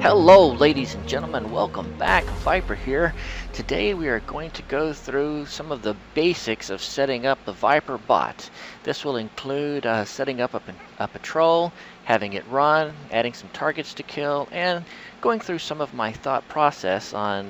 Hello ladies and gentlemen, welcome back. Viper here. Today we are going to go through some of the basics of setting up the Viper bot. This will include setting up a patrol, having it run, adding some targets to kill, and going through some of my thought process on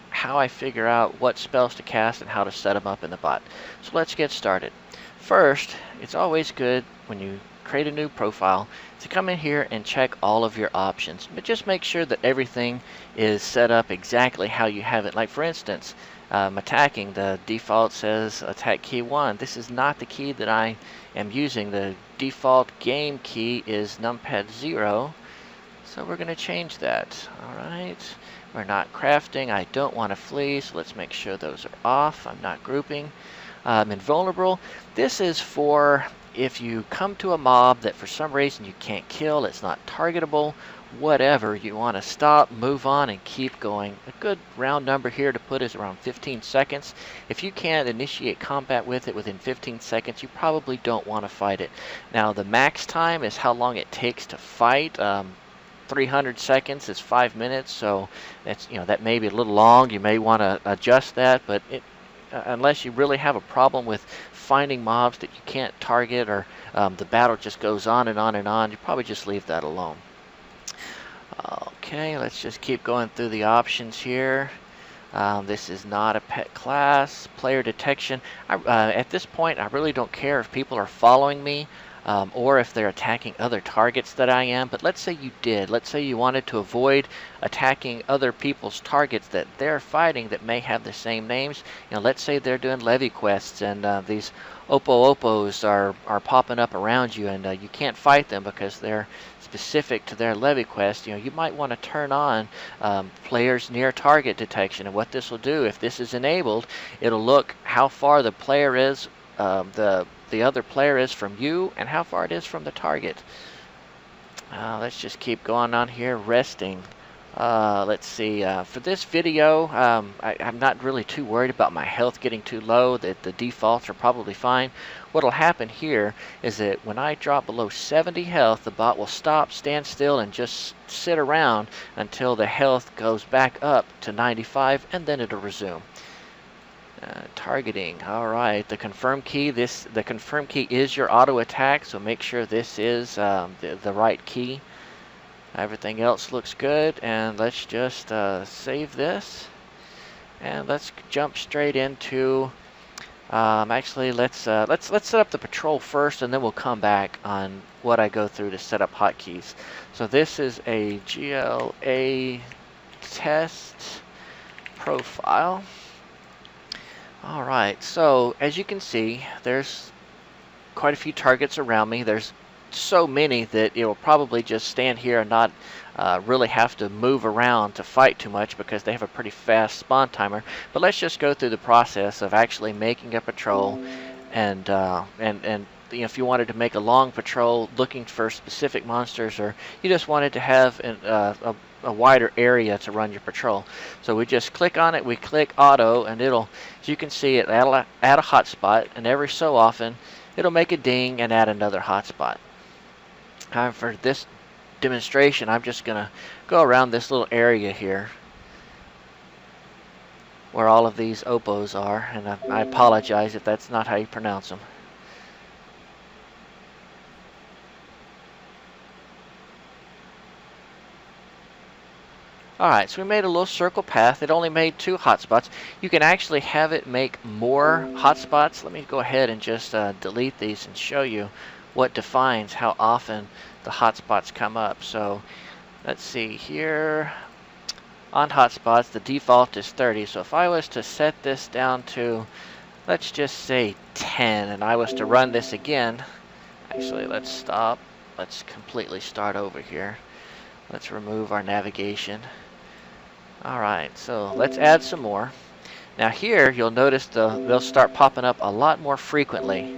how I figure out what spells to cast and how to set them up in the bot. So let's get started. First, it's always good when you create a new profile to come in here and check all of your options, but just make sure that everything is set up exactly how you have it. Like for instance, attacking, the default says attack key 1. This is not the key that I am using. The default game key is numpad 0, so we're going to change that. Alright, we're not crafting. I don't want to flee, so let's make sure those are off. I'm not grouping. Invulnerable, this is for if you come to a mob that for some reason you can't kill, it's not targetable, whatever, you want to stop, move on, and keep going. A good round number here to put is around 15 seconds. If you can't initiate combat with it within 15 seconds, you probably don't want to fight it. Now the max time is how long it takes to fight. 300 seconds is 5 minutes, so that's, that may be a little long. You may want to adjust that, but unless you really have a problem with finding mobs that you can't target, or the battle just goes on and on and on, you probably just leave that alone. Okay, let's just keep going through the options here. This is not a pet class. Player detection. At this point, I really don't care if people are following me or if they're attacking other targets that I am. But let's say you did. Let's say you wanted to avoid attacking other people's targets that they're fighting that may have the same names. Let's say they're doing levy quests and these Opos are popping up around you, and you can't fight them because they're specific to their levy quest. You might want to turn on players near target detection, and what this will do, if this is enabled, it'll look how far the player is, the other player is from you, and how far it is from the target. Let's just keep going on here. Resting. Let's see. For this video, I'm not really too worried about my health getting too low. That the defaults are probably fine. What'll happen here is that when I drop below 70 health, the bot will stop, stand still, and just sit around until the health goes back up to 95, and then it'll resume. Targeting. Alright, the confirm key. The confirm key is your auto attack, so make sure this is the right key. Everything else looks good, and let's just save this, and let's jump straight into actually let's set up the patrol first, and then we'll come back on what I go through to set up hotkeys. So this is a GLA test profile. Alright, so as you can see, there's quite a few targets around me. There's so many that it will probably just stand here and not really have to move around to fight too much because they have a pretty fast spawn timer. But let's just go through the process of actually making a patrol, and if you wanted to make a long patrol looking for specific monsters, or you just wanted to have a wider area to run your patrol. So we just click on it, we click auto, and it'll, as you can see, it add a hotspot, and every so often it'll make a ding and add another hotspot. For this demonstration, I'm just gonna go around this little area here where all of these Opos are, and I apologize if that's not how you pronounce them. Alright, so we made a little circle path. It only made 2 hotspots. You can actually have it make more hotspots. Let me go ahead and just delete these and show you what defines how often the hotspots come up. So let's see here. On hotspots, the default is 30. So if I was to set this down to, let's just say 10, and I was to run this again, actually let's stop. Let's completely start over here. Let's remove our navigation. Alright, so let's add some more. Now here you'll notice they'll start popping up a lot more frequently.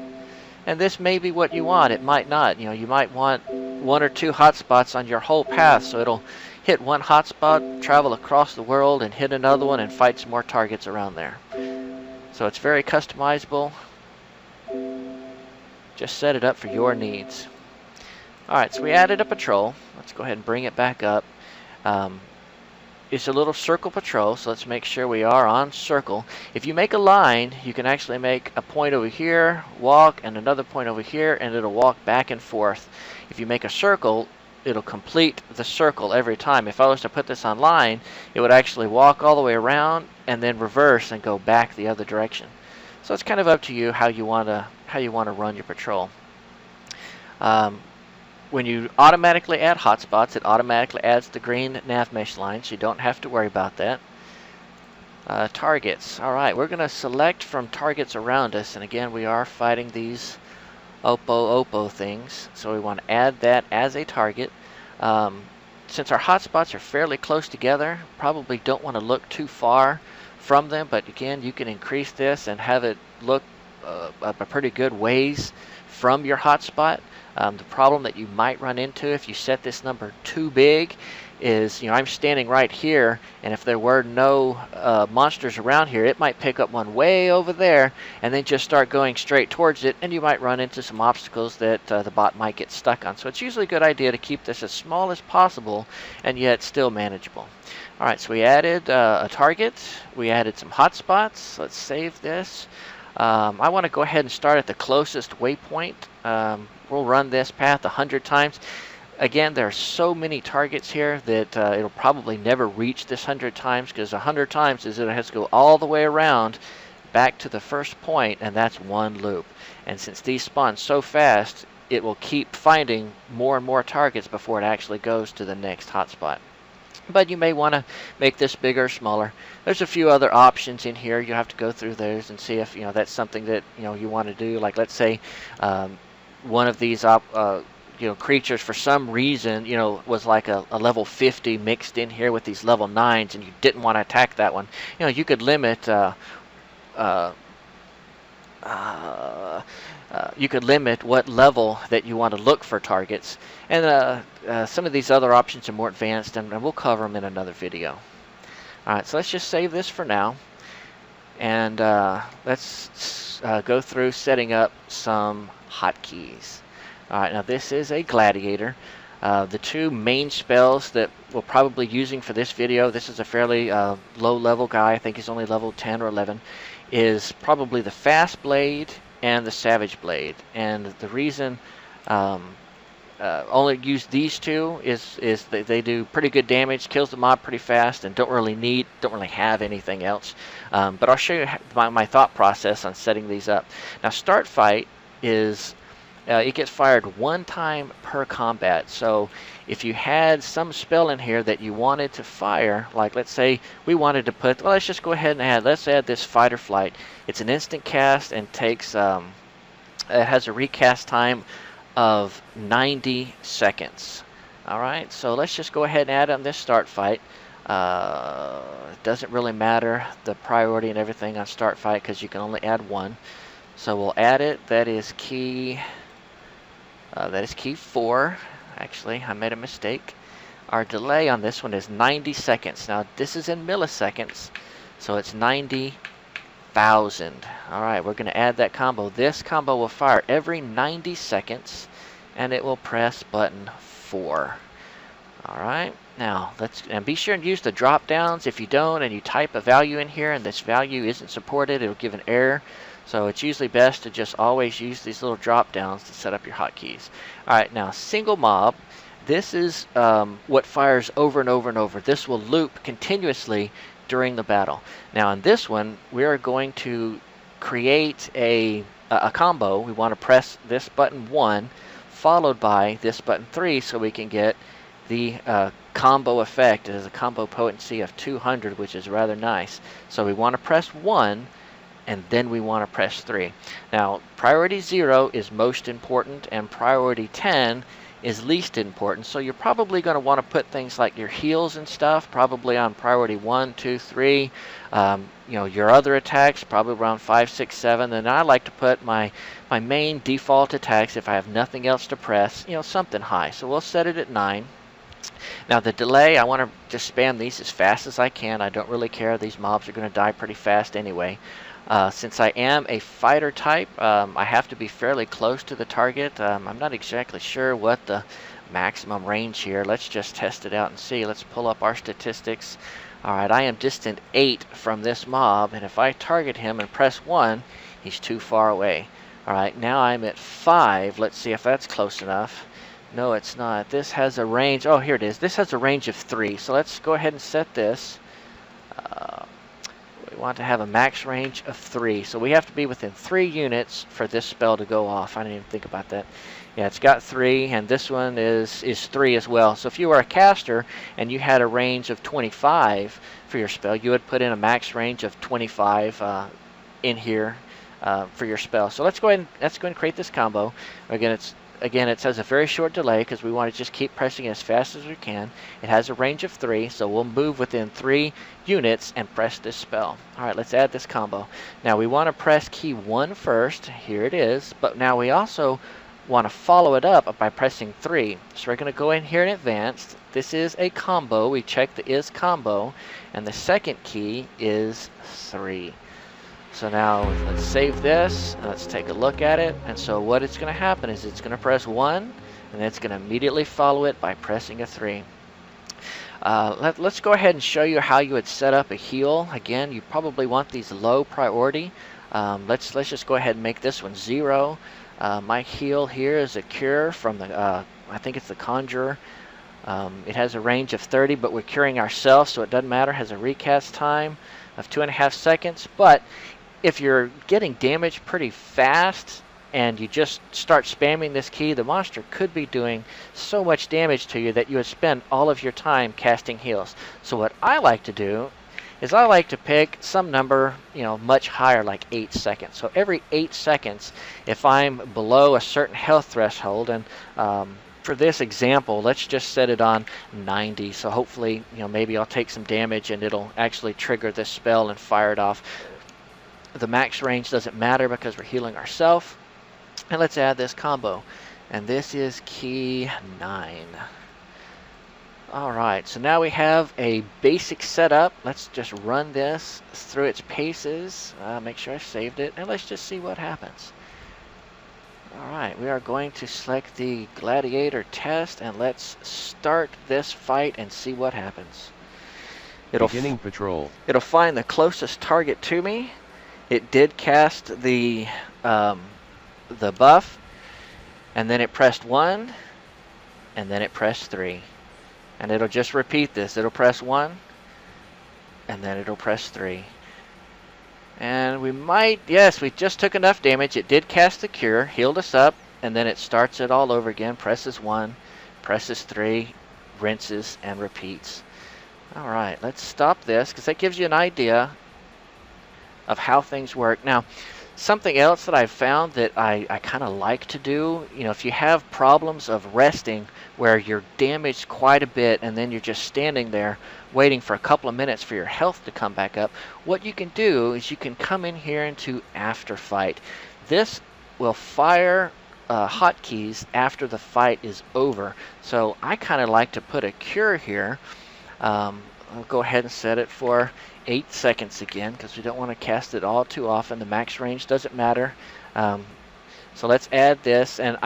And this may be what you want, it might not. You might want 1 or 2 hotspots on your whole path, so it'll hit one hotspot, travel across the world, and hit another one and fight some more targets around there. So it's very customizable. Just set it up for your needs. Alright, so we added a patrol. Let's go ahead and bring it back up. It's a little circle patrol, so let's make sure we are on circle. If you make a line, you can actually make a point over here, walk, and another point over here, and it'll walk back and forth. If you make a circle, it'll complete the circle every time. If I was to put this on line, it would actually walk all the way around and then reverse and go back the other direction. So it's kind of up to you how you want to run your patrol. When you automatically add hotspots, it automatically adds the green nav mesh line, so you don't have to worry about that. Targets. All right, we're going to select from targets around us, and again, we are fighting these Oppo things, so we want to add that as a target. Since our hotspots are fairly close together, probably don't want to look too far from them, but again, you can increase this and have it look a pretty good ways from your hotspot. The problem that you might run into if you set this number too big is, I'm standing right here, and if there were no monsters around here, it might pick up one way over there and then just start going straight towards it, and you might run into some obstacles that the bot might get stuck on. So it's usually a good idea to keep this as small as possible and yet still manageable. All right, so we added a target. We added some hotspots. Let's save this. I want to go ahead and start at the closest waypoint. We'll run this path 100 times. Again, there are so many targets here that it'll probably never reach this 100 times, because 100 times is it has to go all the way around back to the first point, and that's one loop. And since these spawn so fast, it will keep finding more and more targets before it actually goes to the next hotspot. But you may want to make this bigger or smaller. There's a few other options in here. You have to go through those and see if that's something that you want to do. Like, let's say one of these creatures for some reason was like a level 50 mixed in here with these level 9s, and you didn't want to attack that one. You could limit what level that you want to look for targets. And some of these other options are more advanced, and we'll cover them in another video. All right, so let's just save this for now. And let's go through setting up some hotkeys. All right, now this is a Gladiator. The two main spells that we're probably using for this video, this is a fairly low level guy, I think he's only level 10 or 11, is probably the Fast Blade and the Savage Blade. And the reason only use these two is that they do pretty good damage, kills the mob pretty fast, and don't really have anything else. But I'll show you my thought process on setting these up. Now, start fight is it gets fired one time per combat. So if you had some spell in here that you wanted to fire, like let's say we wanted to put, let's just go ahead and let's add this Fight or Flight. It's an instant cast and takes it has a recast time of 90 seconds. All right, so let's just go ahead and add on this start fight. It doesn't really matter the priority and everything on start fight, because you can only add one. So we'll add it. That is key 4. Actually, I made a mistake. Our delay on this one is 90 seconds. Now this is in milliseconds, so it's 90,000. All right, we're going to add that combo. This combo will fire every 90 seconds, and it will press button 4. All right, now and be sure and use the drop downs. If you don't and you type a value in here and this value isn't supported, it'll give an error. So it's usually best to just always use these little drop downs to set up your hotkeys. All right, now single mob. This is what fires over and over and over. This will loop continuously during the battle. Now in this one, we are going to create a combo. We want to press this button 1 followed by this button 3 so we can get the combo effect. It has a combo potency of 200, which is rather nice. So we want to press 1 and then we want to press 3. Now priority 0 is most important and priority 10 is least important. So you're probably going to want to put things like your heals and stuff probably on priority 1, 2, 3. Your other attacks probably around 5, 6, 7. And I like to put my main default attacks, if I have nothing else to press, something high. So we'll set it at 9. Now the delay, I want to just spam these as fast as I can. I don't really care. These mobs are going to die pretty fast anyway. Since I am a fighter type, I have to be fairly close to the target. I'm not exactly sure what the maximum range here. Let's just test it out and see. Let's pull up our statistics. Alright, I am distant 8 from this mob, and if I target him and press 1, he's too far away. Alright, now I'm at 5. Let's see if that's close enough. No, it's not. This has a range. Oh, here it is. This has a range of 3. So let's go ahead and set this. We want to have a max range of 3. So we have to be within 3 units for this spell to go off. I didn't even think about that. Yeah, it's got 3, and this one is 3 as well. So if you were a caster and you had a range of 25 for your spell, you would put in a max range of 25 in here for your spell. So let's go ahead and create this combo. Again, it says a very short delay because we want to just keep pressing as fast as we can. It has a range of 3, so we'll move within 3 units and press this spell. All right, let's add this combo. Now we want to press key 1 first. Here it is. But now we also want to follow it up by pressing 3. So we're going to go in here in advanced. This is a combo. We check the is combo, and the second key is 3. So now let's save this, and let's take a look at it. And so what it's going to happen is it's going to press 1, and then it's going to immediately follow it by pressing a 3. Let's go ahead and show you how you would set up a heal. Again, you probably want these low priority. Let's just go ahead and make this one 0. My heal here is a cure from the, I think it's the Conjurer. It has a range of 30, but we're curing ourselves, so it doesn't matter. It has a recast time of 2.5 seconds, but if you're getting damaged pretty fast and you just start spamming this key, the monster could be doing so much damage to you that you would spend all of your time casting heals. So what I like to do is I like to pick some number, much higher, like 8 seconds. So every 8 seconds, if I'm below a certain health threshold, and for this example, let's just set it on 90. So hopefully, maybe I'll take some damage and it'll actually trigger this spell and fire it off. The max range doesn't matter because we're healing ourselves. And let's add this combo. And this is key 9. Alright, so now we have a basic setup. Let's just run this through its paces. Make sure I saved it. And let's just see what happens. Alright, we are going to select the Gladiator test. And let's start this fight and see what happens. Beginning patrol. It'll find the closest target to me. It did cast the buff, and then it pressed 1, and then it pressed 3. And it'll just repeat this. It'll press 1, and then it'll press 3. And we might, yes, we just took enough damage. It did cast the cure, healed us up, and then it starts it all over again. Presses 1, presses 3, rinses, and repeats. Alright, let's stop this, because that gives you an idea of how things work. Now, something else that I've found that I kind of like to do, if you have problems of resting where you're damaged quite a bit and then you're just standing there waiting for a couple of minutes for your health to come back up, what you can do is you can come in here into After Fight. This will fire hotkeys after the fight is over. So I kind of like to put a cure here. I'll go ahead and set it for 8 seconds again because we don't want to cast it all too often. The max range doesn't matter. So let's add this, and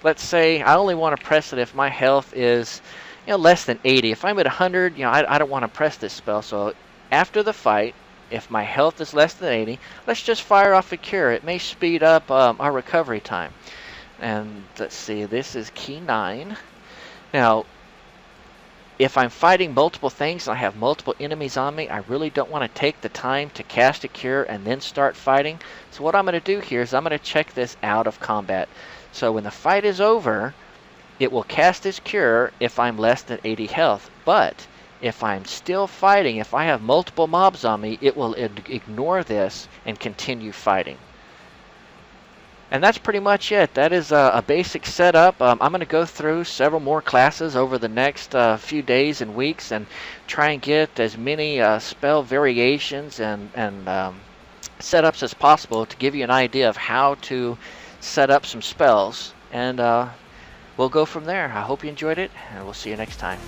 let's say I only want to press it if my health is less than 80. If I'm at 100, I don't want to press this spell. So after the fight, if my health is less than 80, let's just fire off a cure. It may speed up our recovery time. And let's see, this is key 9. Now, if I'm fighting multiple things and I have multiple enemies on me, I really don't want to take the time to cast a cure and then start fighting. So what I'm going to do here is I'm going to check this out of combat. So when the fight is over, it will cast this cure if I'm less than 80 health. But if I'm still fighting, if I have multiple mobs on me, it will ignore this and continue fighting. And that's pretty much it. That is a basic setup. I'm going to go through several more classes over the next few days and weeks and try and get as many spell variations and setups as possible to give you an idea of how to set up some spells. And we'll go from there. I hope you enjoyed it, and we'll see you next time.